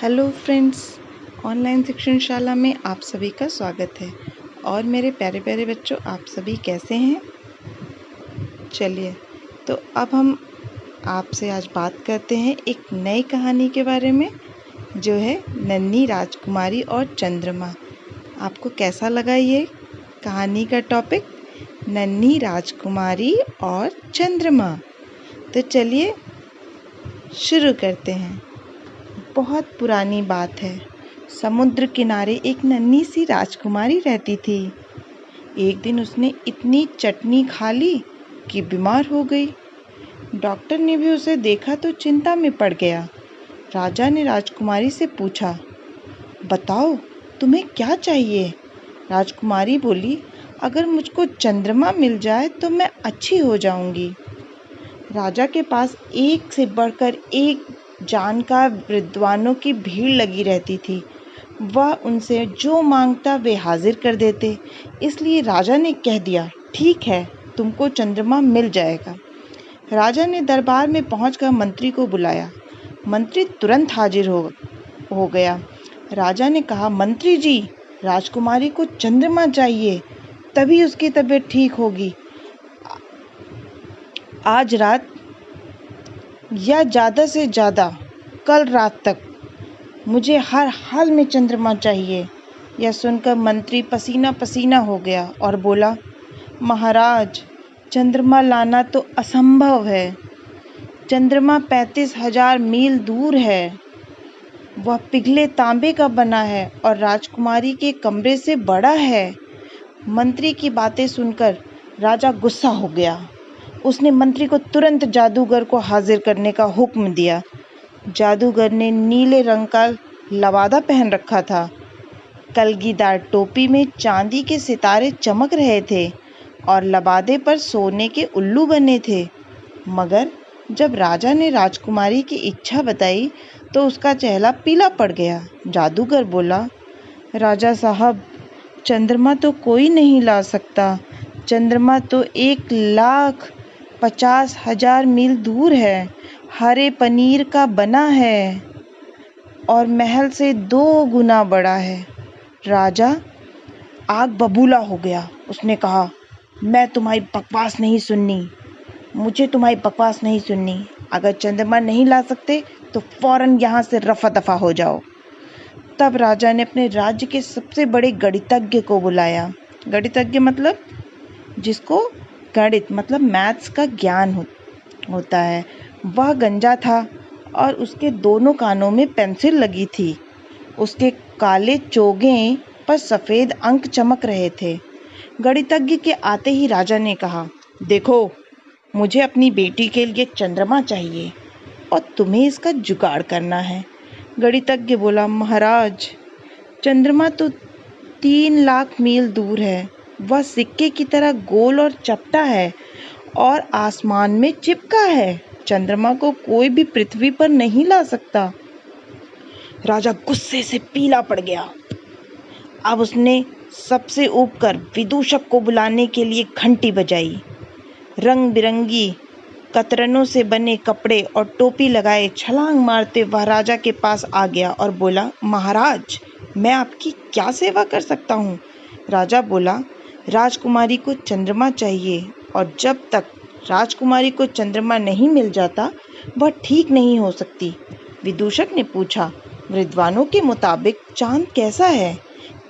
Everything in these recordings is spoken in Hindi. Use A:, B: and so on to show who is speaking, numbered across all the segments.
A: हेलो फ्रेंड्स, ऑनलाइन शिक्षण शाला में आप सभी का स्वागत है। और मेरे प्यारे प्यारे बच्चों, आप सभी कैसे हैं? चलिए, तो अब हम आपसे आज बात करते हैं एक नई कहानी के बारे में, जो है नन्ही राजकुमारी और चंद्रमा। आपको कैसा लगा ये कहानी का टॉपिक, नन्ही राजकुमारी और चंद्रमा? तो चलिए शुरू करते हैं। बहुत पुरानी बात है। समुद्र किनारे एक नन्ही सी राजकुमारी रहती थी। एक दिन उसने इतनी चटनी खा ली कि बीमार हो गई। डॉक्टर ने भी उसे देखा तो चिंता में पड़ गया। राजा ने राजकुमारी से पूछा, बताओ तुम्हें क्या चाहिए? राजकुमारी बोली, अगर मुझको चंद्रमा मिल जाए तो मैं अच्छी हो जाऊंगी। राजा के पास एक से बढ़कर एक जानकार विद्वानों की भीड़ लगी रहती थी। वह उनसे जो मांगता वे हाजिर कर देते। इसलिए राजा ने कह दिया, ठीक है, तुमको चंद्रमा मिल जाएगा। राजा ने दरबार में पहुंचकर मंत्री को बुलाया। मंत्री तुरंत हाजिर हो गया। राजा ने कहा, मंत्री जी, राजकुमारी को चंद्रमा चाहिए, तभी उसकी तबीयत ठीक होगी। आज रात या ज़्यादा से ज़्यादा कल रात तक मुझे हर हाल में चंद्रमा चाहिए। यह सुनकर मंत्री पसीना पसीना हो गया और बोला, महाराज, चंद्रमा लाना तो असंभव है। चंद्रमा 35,000 मील दूर है। वह पिघले तांबे का बना है और राजकुमारी के कमरे से बड़ा है। मंत्री की बातें सुनकर राजा गुस्सा हो गया। उसने मंत्री को तुरंत जादूगर को हाजिर करने का हुक्म दिया। जादूगर ने नीले रंग का लबादा पहन रखा था। कलगीदार टोपी में चांदी के सितारे चमक रहे थे और लबादे पर सोने के उल्लू बने थे। मगर जब राजा ने राजकुमारी की इच्छा बताई तो उसका चेहरा पीला पड़ गया। जादूगर बोला, राजा साहब, चंद्रमा तो कोई नहीं ला सकता। चंद्रमा तो 1,50,000 मील दूर है, हरे पनीर का बना है और महल से 2 गुना बड़ा है। राजा आग बबूला हो गया। उसने कहा, मैं तुम्हारी बकवास नहीं सुननी, मुझे तुम्हारी बकवास नहीं सुननी। अगर चंद्रमा नहीं ला सकते तो फौरन यहाँ से रफा दफा हो जाओ। तब राजा ने अपने राज्य के सबसे बड़े गणितज्ञ को बुलाया। गणितज्ञ मतलब जिसको गणित मतलब मैथ्स का ज्ञान होता है। वह गंजा था और उसके दोनों कानों में पेंसिल लगी थी। उसके काले चोगे पर सफ़ेद अंक चमक रहे थे। गणितज्ञ के आते ही राजा ने कहा, देखो, मुझे अपनी बेटी के लिए चंद्रमा चाहिए और तुम्हें इसका जुगाड़ करना है। गणितज्ञ बोला, महाराज, चंद्रमा तो 3,00,000 मील दूर है। वह सिक्के की तरह गोल और चपटा है और आसमान में चिपका है। चंद्रमा को कोई भी पृथ्वी पर नहीं ला सकता। राजा गुस्से से पीला पड़ गया। अब उसने सबसे ऊपर विदूषक को बुलाने के लिए घंटी बजाई। रंग बिरंगी कतरनों से बने कपड़े और टोपी लगाए छलांग मारते वह राजा के पास आ गया और बोला, महाराज, मैं आपकी क्या सेवा कर सकता हूँ? राजा बोला, राजकुमारी को चंद्रमा चाहिए और जब तक राजकुमारी को चंद्रमा नहीं मिल जाता वह ठीक नहीं हो सकती। विदूषक ने पूछा, विद्वानों के मुताबिक चांद कैसा है,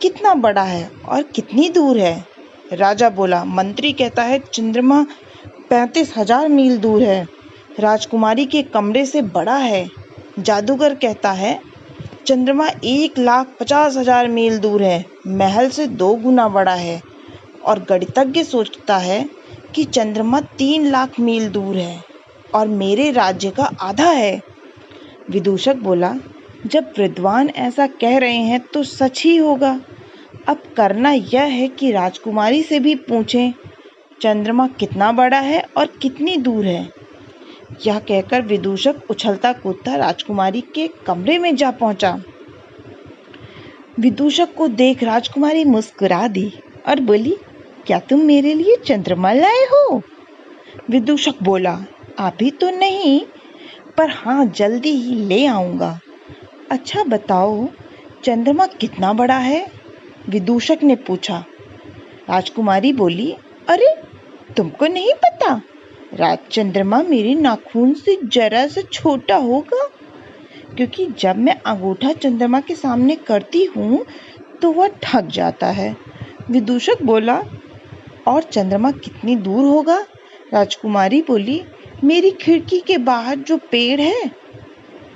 A: कितना बड़ा है और कितनी दूर है? राजा बोला, मंत्री कहता है चंद्रमा 35,000 मील दूर है, राजकुमारी के कमरे से बड़ा है। जादूगर कहता है चंद्रमा 1,50,000 मील दूर है, महल से 2 गुना बड़ा है। और गणितज्ञ सोचता है कि चंद्रमा 3,00,000 मील दूर है और मेरे राज्य का आधा है। विदूषक बोला, जब विद्वान ऐसा कह रहे हैं तो सच ही होगा। अब करना यह है कि राजकुमारी से भी पूछें चंद्रमा कितना बड़ा है और कितनी दूर है। यह कहकर विदूषक उछलता कूदता राजकुमारी के कमरे में जा पहुंचा। विदूषक को देख राजकुमारी मुस्कुरा दी और बोली, क्या तुम मेरे लिए चंद्रमा लाए हो? विदूषक बोला, अभी तो नहीं, पर हाँ, जल्दी ही ले आऊँगा। अच्छा बताओ, चंद्रमा कितना बड़ा है? विदूषक ने पूछा। राजकुमारी बोली, अरे तुमको नहीं पता? राज चंद्रमा मेरे नाखून से जरा सा छोटा होगा, क्योंकि जब मैं अंगूठा चंद्रमा के सामने करती हूँ तो वह ढक जाता है। विदूषक बोला। और चंद्रमा कितनी दूर होगा? राजकुमारी बोली, मेरी खिड़की के बाहर जो पेड़ है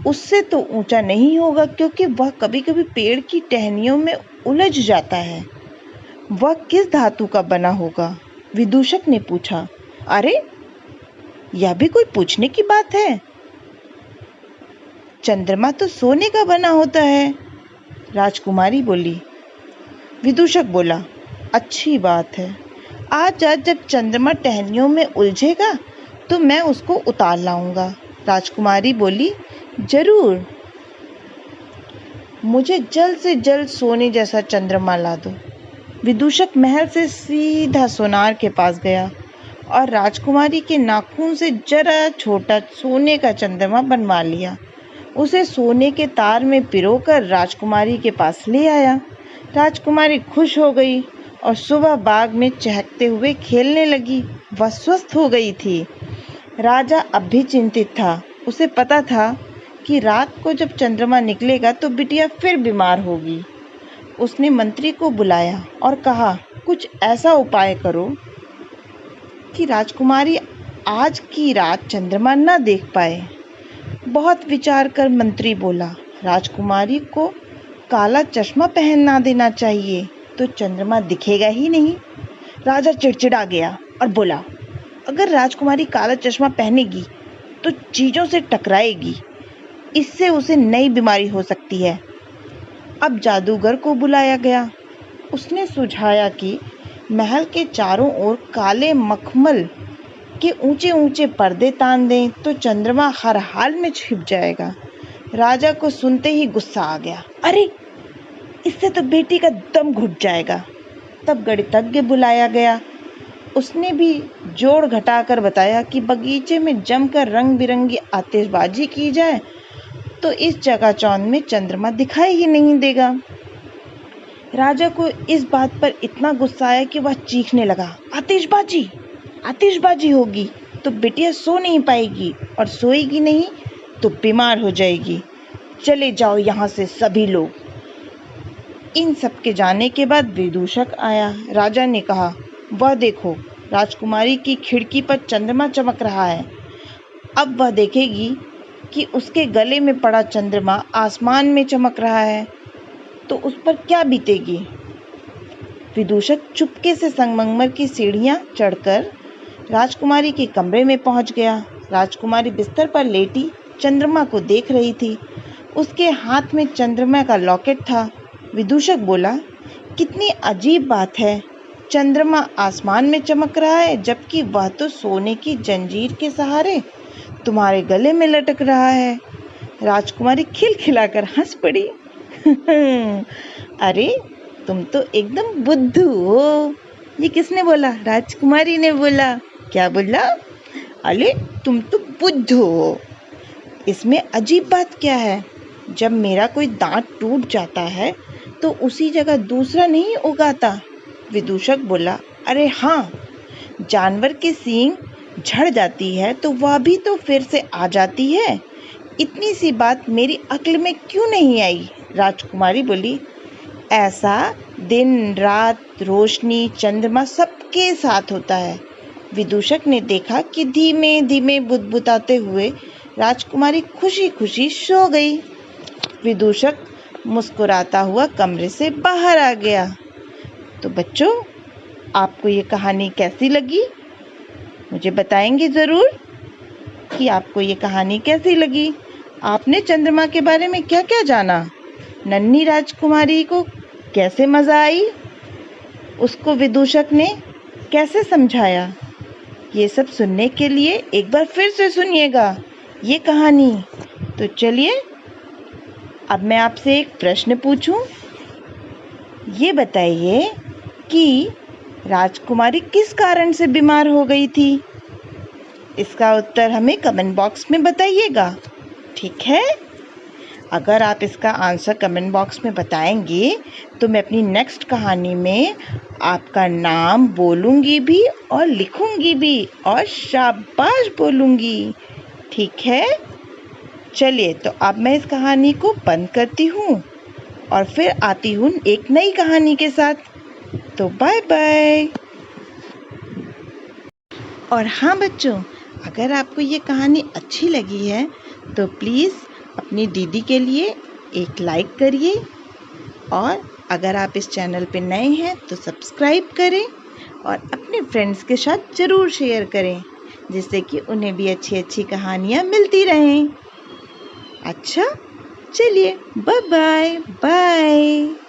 A: उससे तो ऊंचा नहीं होगा, क्योंकि वह कभी कभी पेड़ की टहनियों में उलझ जाता है। वह किस धातु का बना होगा? विदूषक ने पूछा। अरे यह भी कोई पूछने की बात है? चंद्रमा तो सोने का बना होता है, राजकुमारी बोली। विदूषक बोला, अच्छी बात है। आज जब चंद्रमा टहनियों में उलझेगा तो मैं उसको उतार लाऊंगा। राजकुमारी बोली, जरूर। मुझे जल्द से जल्द सोने जैसा चंद्रमा ला दो। विदूषक महल से सीधा सोनार के पास गया और राजकुमारी के नाखून से जरा छोटा सोने का चंद्रमा बनवा लिया। उसे सोने के तार में पिरोकर राजकुमारी के पास ले आया। राजकुमारी खुश हो गई और सुबह बाग में चहकते हुए खेलने लगी। वह स्वस्थ हो गई थी। राजा अब भी चिंतित था। उसे पता था कि रात को जब चंद्रमा निकलेगा तो बिटिया फिर बीमार होगी। उसने मंत्री को बुलाया और कहा, कुछ ऐसा उपाय करो कि राजकुमारी आज की रात चंद्रमा न देख पाए। बहुत विचार कर मंत्री बोला, राजकुमारी को काला चश्मा पहना देना चाहिए तो चंद्रमा दिखेगा ही नहीं। राजा चिड़चिड़ा गया और बोला, अगर राजकुमारी काला चश्मा पहनेगी तो चीजों से टकराएगी, इससे उसे नई बीमारी हो सकती है। अब जादूगर को बुलाया गया। उसने सुझाया कि महल के चारों ओर काले मखमल के ऊंचे ऊंचे पर्दे तान दें तो चंद्रमा हर हाल में छिप जाएगा। राजा को सुनते ही गुस्सा आ गया। अरे इससे तो बेटी का दम घुट जाएगा। तब गणितज्ञ बुलाया गया। उसने भी जोड़ घटाकर बताया कि बगीचे में जमकर रंग बिरंगी आतिशबाजी की जाए तो इस चकाचौंध में चंद्रमा दिखाई ही नहीं देगा। राजा को इस बात पर इतना गुस्सा आया कि वह चीखने लगा, आतिशबाजी आतिशबाजी होगी तो बिटिया सो नहीं पाएगी, और सोएगी नहीं तो बीमार हो जाएगी। चले जाओ यहाँ से सभी लोग। इन सब के जाने के बाद विदूषक आया। राजा ने कहा, वह देखो, राजकुमारी की खिड़की पर चंद्रमा चमक रहा है। अब वह देखेगी कि उसके गले में पड़ा चंद्रमा आसमान में चमक रहा है तो उस पर क्या बीतेगी। विदूषक चुपके से संगमरमर की सीढ़ियां चढ़कर राजकुमारी के कमरे में पहुंच गया। राजकुमारी बिस्तर पर लेटी चंद्रमा को देख रही थी। उसके हाथ में चंद्रमा का लॉकेट था। विदूषक बोला, कितनी अजीब बात है, चंद्रमा आसमान में चमक रहा है जबकि वह तो सोने की जंजीर के सहारे तुम्हारे गले में लटक रहा है। राजकुमारी खिलखिलाकर हंस पड़ी। अरे तुम तो एकदम बुद्धू हो। ये किसने बोला? राजकुमारी ने बोला। क्या बोला? अरे तुम तो बुद्धू हो। इसमें अजीब बात क्या है? जब मेरा कोई दांत टूट जाता है तो उसी जगह दूसरा नहीं उगाता। विदूषक बोला, अरे हाँ, जानवर के सींग झड़ जाती है तो वह भी तो फिर से आ जाती है। इतनी सी बात मेरी अक्ल में क्यों नहीं आई? राजकुमारी बोली, ऐसा दिन रात रोशनी चंद्रमा सबके साथ होता है। विदूषक ने देखा कि धीमे धीमे बुदबुदाते हुए राजकुमारी खुशी खुशी सो गई। विदूषक मुस्कुराता हुआ कमरे से बाहर आ गया। तो बच्चों, आपको ये कहानी कैसी लगी? मुझे बताएंगे ज़रूर कि आपको ये कहानी कैसी लगी। आपने चंद्रमा के बारे में क्या क्या जाना? नन्ही राजकुमारी को कैसे मज़ा आई? उसको विदूषक ने कैसे समझाया? ये सब सुनने के लिए एक बार फिर से सुनिएगा ये कहानी। तो चलिए, अब मैं आपसे एक प्रश्न पूछूं। ये बताइए कि राजकुमारी किस कारण से बीमार हो गई थी? इसका उत्तर हमें कमेंट बॉक्स में बताइएगा, ठीक है? अगर आप इसका आंसर कमेंट बॉक्स में बताएंगे तो मैं अपनी नेक्स्ट कहानी में आपका नाम बोलूँगी भी और लिखूँगी भी और शाबाश बोलूँगी। ठीक है, चलिए तो अब मैं इस कहानी को बंद करती हूँ और फिर आती हूँ एक नई कहानी के साथ। तो बाय बाय। और हाँ बच्चों, अगर आपको ये कहानी अच्छी लगी है तो प्लीज़ अपनी दीदी के लिए एक लाइक करिए और अगर आप इस चैनल पे नए हैं तो सब्सक्राइब करें और अपने फ्रेंड्स के साथ ज़रूर शेयर करें, जिससे कि उन्हें भी अच्छी अच्छी कहानियाँ मिलती रहें। अच्छा, चलिए बाय बाय बाय।